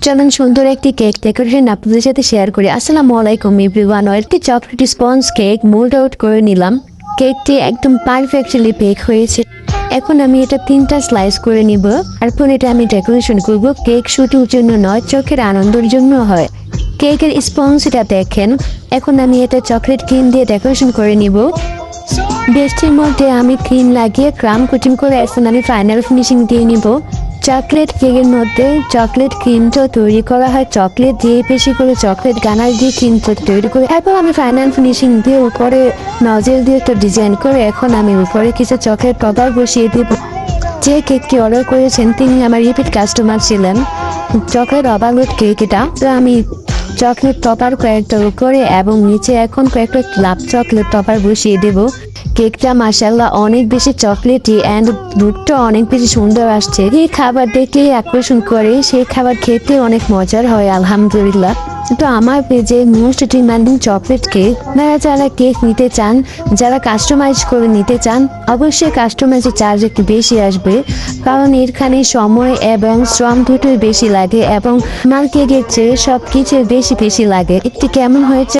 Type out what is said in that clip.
চলুন সুন্দর একটি কেক ডেকোরেশন আপনাদের সাথে শেয়ার করি। আসসালামু আলাইকুম এভরিওয়ান। একটি chocolate sponge cake mould out করে নিলাম। কেকটি একদম পারফেক্টলি বেক হয়েছে। এখন আমি এটা 3টা স্লাইস করে নিব। তারপর এটা আমি ডেকোরেশন করব। কেক শুধুর জন্য নয়, চোখের আনন্দের জন্য হয়। কেকের স্পঞ্জটা দেখেন। এখন আমি এটা চকলেট ক্রিম দিয়ে ডেকোরেশন করে নিব। বেস্টির মধ্যে আমি ক্রিম লাগিয়ে ক্রাম কোটিং করে এখন আমি ফাইনাল ফিনিশিং দিয়ে নিব। চকলেট কেকের মধ্যে চকলেট ক্রিমটা তৈরি করা হয় চকলেট দিয়ে, বেশি করে চকলেট গানার দিয়ে ক্রিমটা তৈরি করে। এরপর আমি ফাইনাল ফিনিশিং দিয়ে উপরে নজেল দিয়ে একটা ডিজাইন করে এখন আমি উপরে কিছু চকলেট কভার বসিয়ে দেব। যে কেকটি অর্ডার করেছেন তিনি আমার রিপিট কাস্টমার ছিলেন। চকলেট ওভারলোড কেক এটা। তো আমি চকলেট টপার কয়েকটা উপরে এবং নিচে এখন কয়েকটা লাভ চকলেট টপার বসিয়ে দেব। কেকটা মাশাআল্লাহ অনেক বেশি চকলেটি অ্যান্ড লুকটা অনেক বেশি সুন্দর আসছে। এই খাবার দেখলেই আকর্ষণ করে, সেই খাবার খেতে অনেক মজার হয় আলহামদুলিল্লাহ। তো আমার পেজে মোস্ট ডিমান্ডিং চকলেট কেক, যারা কেক নিতে চান, যারা কাস্টমাইজ করে নিতে চান, অবশ্যই কাস্টমাইজের চার্জ একটু বেশি আসবে, কারণ এখানে সময় এবং শ্রম দুটোই বেশি লাগে এবং আমার কেকের চেয়ে সব কিছুর বেশি লাগে। একটি কেমন হয়েছে